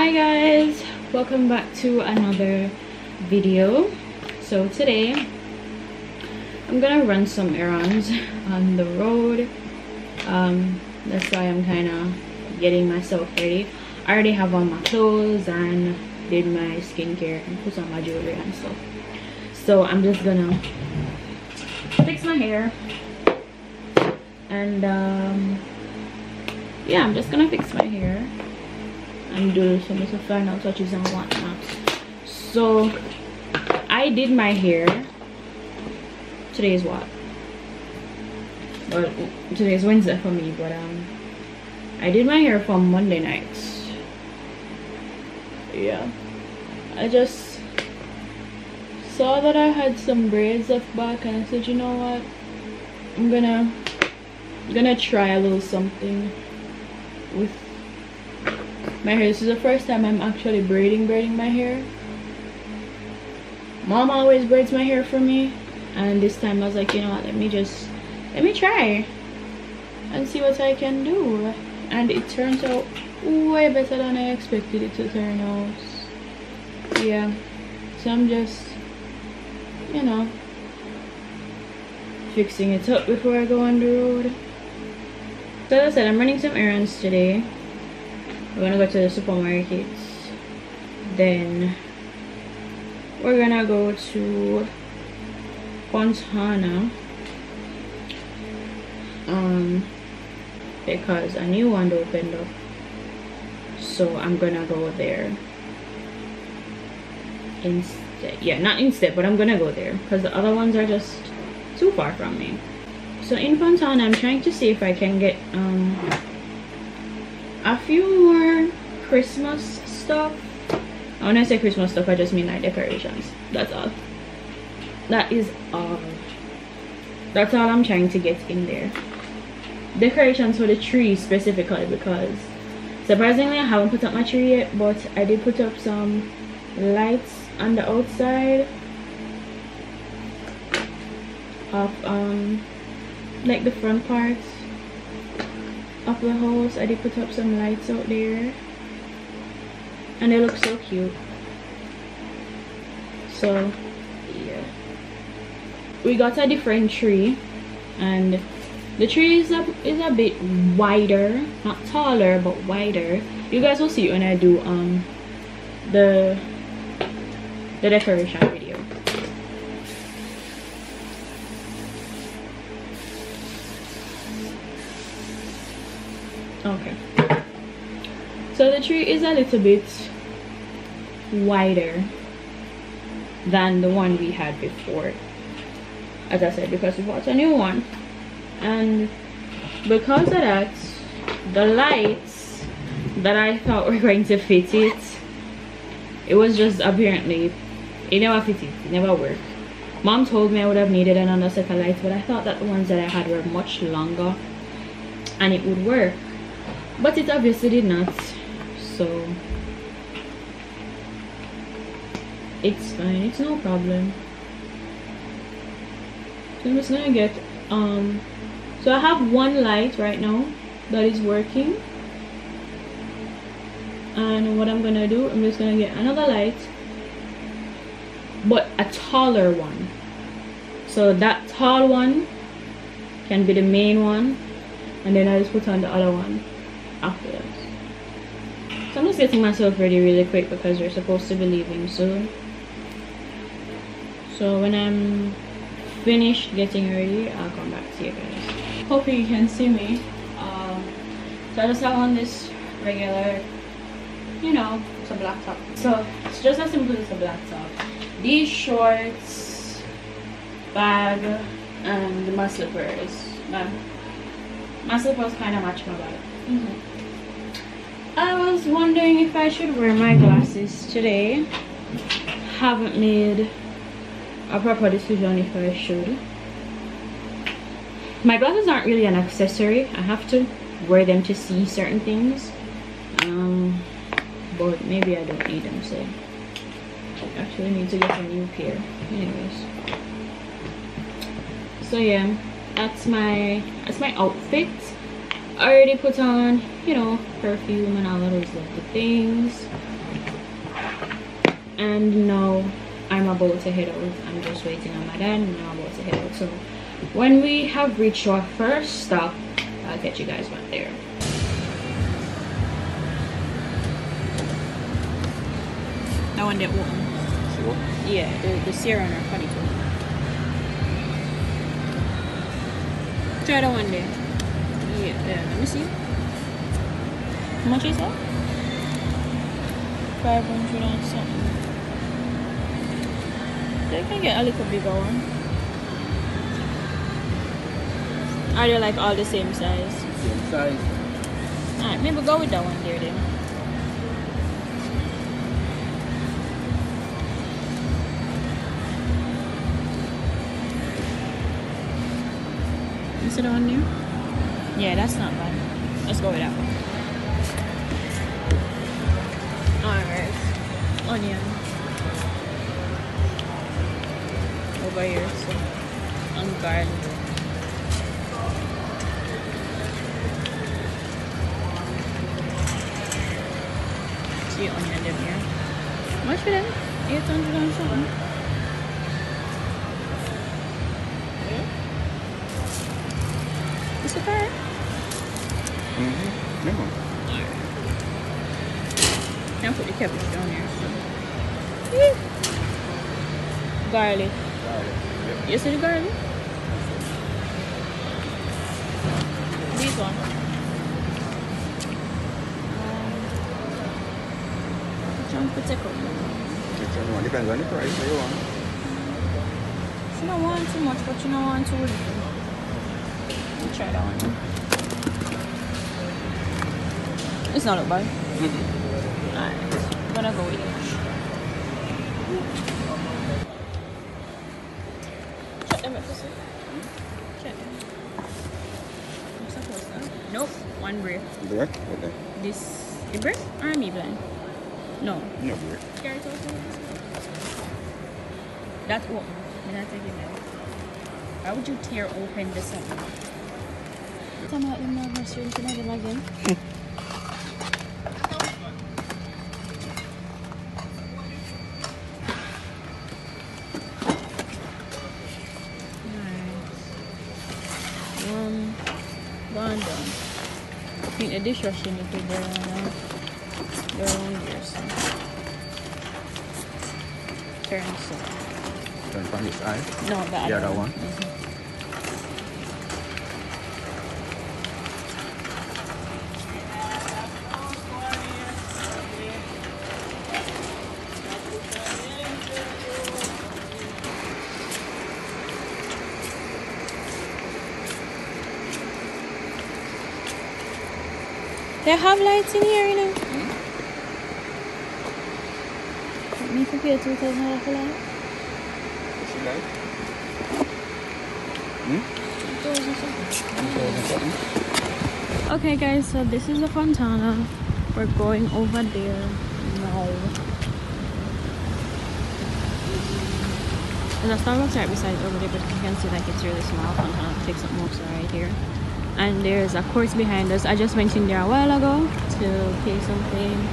Hi guys, welcome back to another video. So today I'm gonna run some errands on the road. That's why I'm kind of getting myself ready. I already have on my clothes and did my skincare and put on my jewelry and stuff. So I'm just gonna fix my hair and yeah, I'm just gonna fix my hair and do some little final touches and whatnot. So I did my hair. Today is what? Well, today is Wednesday for me, but I did my hair for Monday nights. Yeah, I just saw that I had some braids left back and I said, you know what, I'm gonna try a little something with my hair. This is the first time I'm actually braiding my hair. Mom always braids my hair for me, and this time I was like, you know what, let me try and see what I can do. And it turns out way better than I expected it to turn out. Yeah, so I'm just, you know, fixing it up before I go on the road. So as I said, I'm running some errands today. We're gonna go to the supermarket, then we're gonna go to Fontana because a new one opened up, so I'm gonna go there instead. Yeah, not instead, but I'm gonna go there because the other ones are just too far from me. So in Fontana, I'm trying to see if I can get a few more Christmas stuff. When I say Christmas stuff, I just mean like decorations. That's all. That is all. That's all I'm trying to get in there. Decorations for the tree specifically, because surprisingly I haven't put up my tree yet, but I did put up some lights on the outside of like the front parts of the house. I did put up some lights out there and they look so cute. So yeah, we got a different tree, and the tree is a bit wider, not taller but wider. You guys will see it when I do the decoration video. Okay, so the tree is a little bit wider than the one we had before, as I said, because we bought a new one. And because of that, the lights that I thought were going to fit it was just apparently, it never fitted, it never worked. Mom told me I would have needed another set of lights, but I thought that the ones that I had were much longer and it would work, but it obviously did not. So it's fine, it's no problem. So I'm just gonna get so I have one light right now that is working, and what I'm gonna do, I'm just gonna get another light, but a taller one, so that tall one can be the main one, and then I just put on the other one after that. So I'm just getting myself ready really quick because we're supposed to be leaving soon. So when I'm finished getting ready, I'll come back to you guys. Hopefully you can see me. So I just have on this regular, you know, it's a black top. So it's just as simple as a black top. These shorts, bag, and my slippers. My slippers kind of match my bag. I was wondering if I should wear my glasses today. Haven't made a proper decision if I should. My glasses aren't really an accessory. I have to wear them to see certain things, but maybe I don't need them, so I actually need to get a new pair anyways. So yeah, that's my outfit. I already put on, you know, perfume and all of those little things. and now I'm about to head out. I'm just waiting on my dad and now I'm about to head out. So when we have reached our first stop, I'll catch you guys back there. That one didn't open. Sure. Yeah, the serum are funny too. Try that one there. Yeah, let me see. How much is that? 500 and something. They can get a little bigger one. Are they like all the same size? Same size. Alright, maybe go with that one there then. You see the one there? Yeah, that's not bad. Let's go with that one. Alright. Onion. Over here, so. And garlic. See onion them here. How much for them? 800 and something. Is it fair? Mm-hmm. Yeah. Alright. Can put the cabbage down here. So. Garlic. You see the garlic? This one. Which one to take up? Which one? Depends on the price that you want. You don't want too much, but you don't want too little. Let me try that one. It's not look bad. Alright, I'm gonna go with it. Check them up for a second. Check them. I'm supposed to. Nope, one brick. Brick? Okay. This. A brick or a me blind? No. No brick. Carrot also. That's open. You're not taking it. Why would you tear open this one? Tell me what them nervous students to them again. Gone done. I think the dishwashing need to go around here, so. Turn so. Turn from this side? No, the other one. They have lights in here, you know. Let me prepare $2,000 for light. What's the light? Okay guys, so this is the Fontana. We're going over there now. There's a Starbucks right beside over there, but you can see like it's really small. Fontana picks up most right here. And there's a course behind us. I just went in there a while ago to pay something,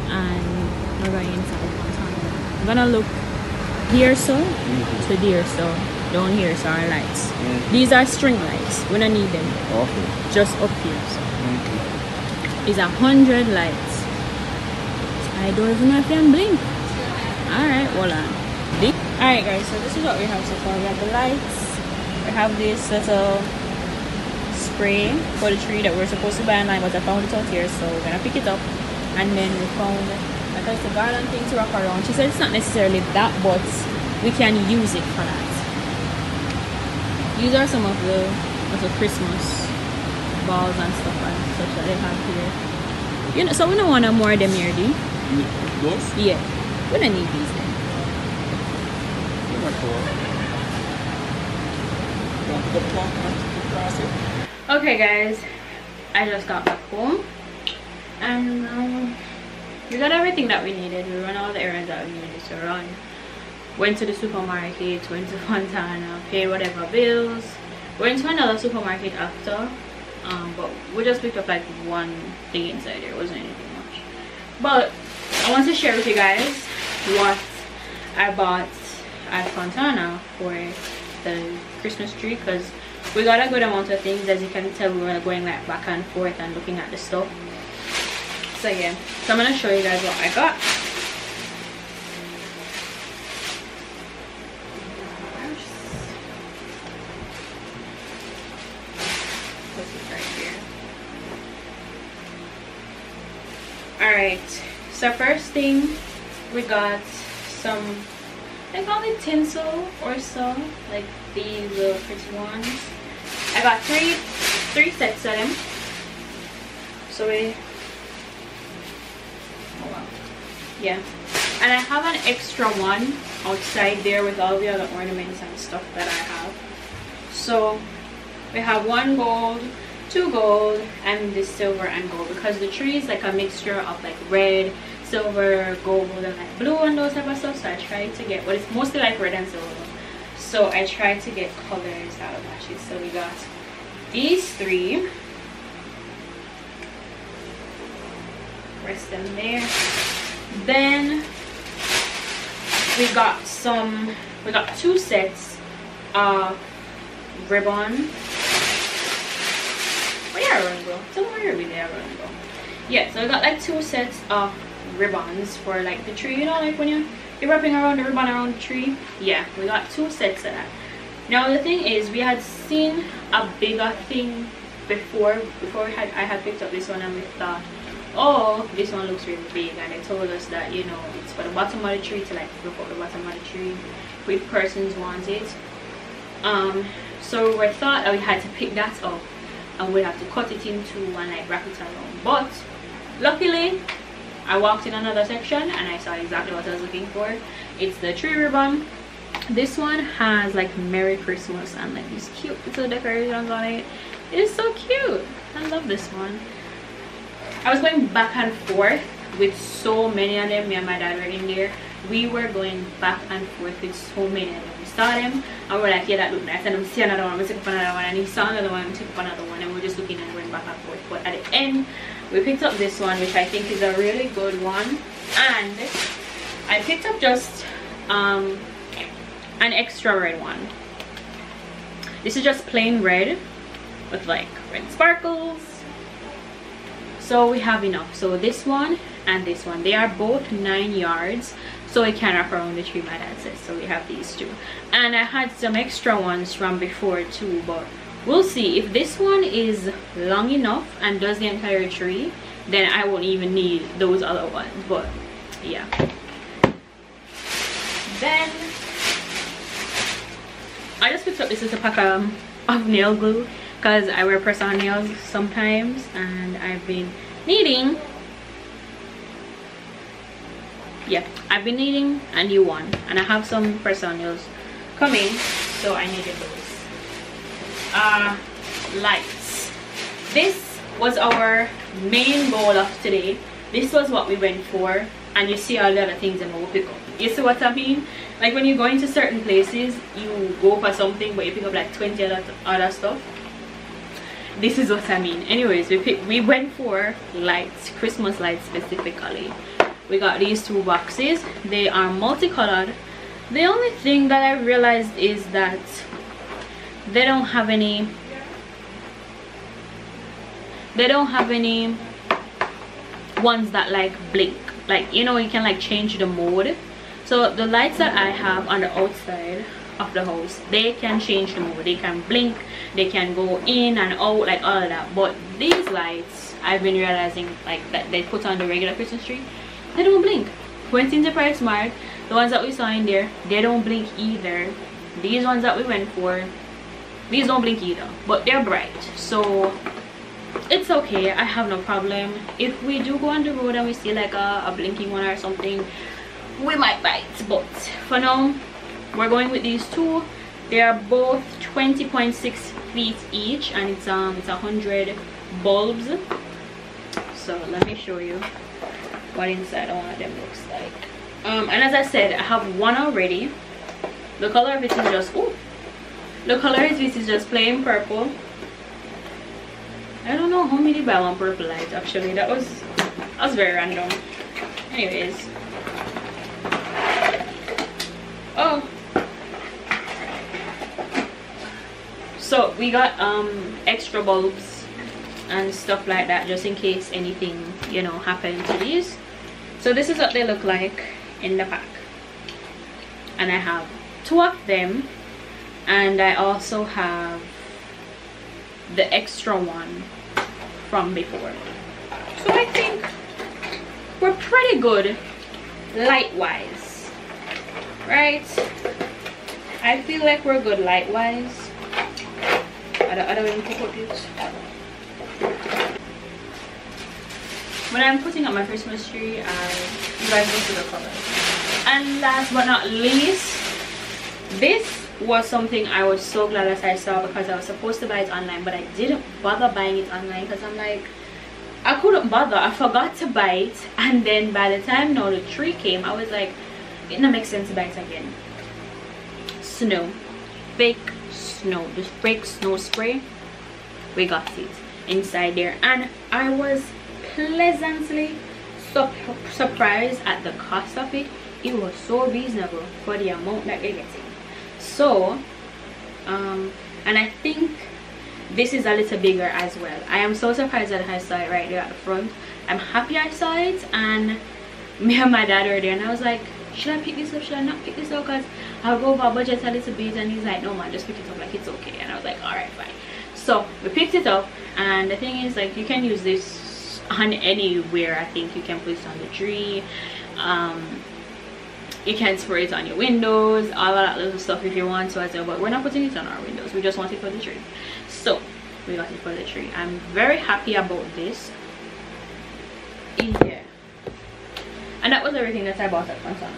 and we're going inside Fontana. I'm gonna look here so to there so down here so our lights. These are string lights. We don't need them. Okay. Just up here. So. It's 100 lights. I don't even know if they can blink. Alright, hold on. Alright guys, so this is what we have so far. We have the lights. We have this little spray for the tree that we're supposed to buy online, but I found it out here, so we're gonna pick it up. And then we found like a garland thing to wrap around. She said it's not necessarily that, but we can use it for that. These are some of the little Christmas balls and stuff and such that they have here. You know, so we don't want more of them here, do you? Those? Yeah. We don't need these then. Okay guys, I just got back home and we got everything that we needed. We ran all the errands that we needed to run. Went to the supermarket, went to Fontana, paid whatever bills. Went to another supermarket after, but we just picked up like one thing inside there. It wasn't anything much. But I want to share with you guys what I bought at Fontana for the Christmas tree, because we got a good amount of things. As you can tell, we were going like back and forth and looking at the stuff. So yeah, so I'm gonna show you guys what I got. Alright, so first thing, we got some, they call it tinsel or so, like these little pretty ones. I got three sets of them. So we, oh wow, yeah. And I have an extra one outside there with all the other ornaments and stuff that I have. So we have one gold, 2 gold, and this silver and gold, because the tree is like a mixture of like red, silver, gold, and like blue and those type of stuff. So I tried to get, but it's mostly like red and silver, so I tried to get colors out of matches. So we got these 3, rest them there. Then we got 2 sets of ribbon. Tell me where we there, yeah, so I got like 2 sets of ribbons for like the tree, you know, like when you're wrapping around the ribbon around the tree. Yeah, we got 2 sets of that. Now the thing is, we had seen a bigger thing before I had picked up this one, and we thought, oh, this one looks really big, and they told us that, you know, it's for the bottom of the tree, to like look up the bottom of the tree if persons want it. So we thought that we had to pick that up, and we'd have to cut it into and like wrap it around. But luckily I walked in another section and I saw exactly what I was looking for. It's the tree ribbon. This one has like Merry Christmas and like these cute little decorations on it. It is so cute. I love this one. I was going back and forth with so many of them. Me and my dad were in there. We were going back and forth with so many of them. We saw them and we're like, yeah, that look nice, and we see another one, we took up another one, and he saw another one, we took up another one, and we're just looking and going back and forth. But at the end we picked up this one, which I think is a really good one. And I picked up just an extra red one. This is just plain red with like red sparkles. So we have enough. So this one and this one, they are both 9 yards, so it can wrap around the tree, my dad says. So we have these 2, and I had some extra ones from before too, but we'll see. If this one is long enough and does the entire tree, then I won't even need those other ones. But yeah, then I just picked up this little pack of nail glue, because I wear press-on nails sometimes, and I've been needing, yeah, I've been needing a new one, and I have some press-on nails coming, so I needed those. Lights. This was our main goal of today. This was what we went for, and you see all the other things that we'll pick up. You see what I mean? Like when you go into certain places, you go for something, but you pick up like 20 other stuff. This is what I mean. Anyways, we went for lights, Christmas lights specifically. We got these 2 boxes. They are multicolored. The only thing that I realized is that they don't have any ones that like blink, like, you know, you can like change the mode. So the lights that I have on the outside of the house, they can change the mode. They can blink, they can go in and out, like all of that. But these lights, I've been realizing, like, that they put on the regular Christmas tree, they don't blink. Went into PriceSmart, the ones that we saw in there, they don't blink either. These ones that we went for, these don't blink either, but they're bright, so it's okay. I have no problem. If we do go on the road and we see like a blinking one or something, we might bite. But for now, we're going with these 2. They are both 20.6 feet each, and it's 100 bulbs. So let me show you what inside one of them looks like. And as I said, I have one already. The color of it is just, ooh, the color of it is just plain purple. I don't know how many buy one purple light, actually. That was very random. Anyways, Oh, so we got extra bulbs and stuff like that, just in case anything, you know, happened to these. So this is what they look like in the pack, and I have 2 of them, and I also have the extra one from before. So I think we're pretty good light wise, right? I feel like we're good light wise. I don't even put this. When I'm putting up my Christmas tree, you guys go to the colors. And last but not least, this was something I was so glad that I saw, because I was supposed to buy it online, but I didn't bother buying it online because I'm like, I couldn't bother. I forgot to buy it, and then by the time now the tree came, I was like, it doesn't make sense to buy it again. Snow, fake snow, this fake snow spray, we got it inside there, and I was pleasantly surprised at the cost of it. It was so reasonable for the amount that they're getting. So and I think this is a little bigger as well. I am so surprised that I saw it right there at the front. I'm happy I saw it, and me and my dad were there, and I was like, should I pick this up, should I not pick this up, because I'll go over budget a little bit. And he's like, no man, just pick it up, like it's okay. And I was like, all right, fine. So we picked it up, and the thing is, like, you can use this on anywhere. I think you can put it on the tree, you can spray it on your windows, all of that little stuff if you want to as well, but we're not putting it on our windows. We just want it for the tree. So we got it for the tree. I'm very happy about this. Yeah, and that was everything that I bought at Montana.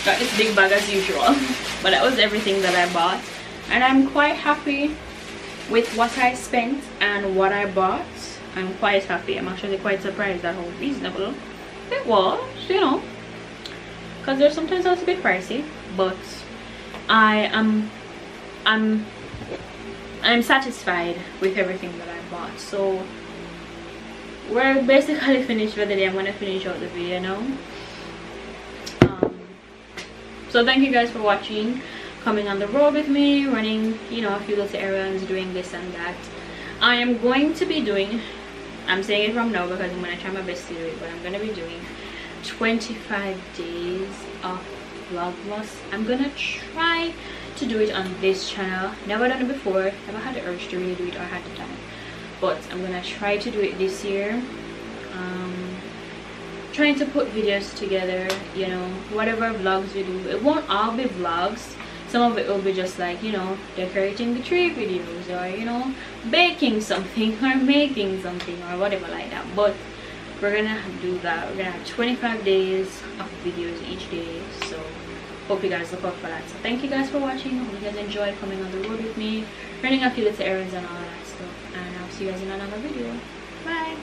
Got this big bag as usual, but that was everything that I bought, and I'm quite happy with what I spent and what I bought. I'm quite happy. I'm actually quite surprised at how reasonable it was, you know, because there's sometimes that's a bit pricey, but I'm satisfied with everything that I bought. So we're basically finished for the day. I'm gonna finish out the video now. So thank you guys for watching, coming on the road with me, running, you know, a few little errands, doing this and that. I am going to be doing, I'm saying it from now because I'm going to try my best to do it, but I'm going to be doing 25 days of vlogmas. I'm going to try to do it on this channel. Never done it before, never had the urge to really do it or had the time, but I'm going to try to do it this year. Trying to put videos together, you know, whatever vlogs we do. It won't all be vlogs. Some of it will be just like, you know, decorating the tree videos, or, you know, baking something or making something or whatever like that. But we're gonna do that. We're gonna have 25 days of videos each day, so hope you guys look out for that. So thank you guys for watching. Hope you guys enjoyed coming on the road with me, running a few little errands and all that stuff, and I'll see you guys in another video. Bye.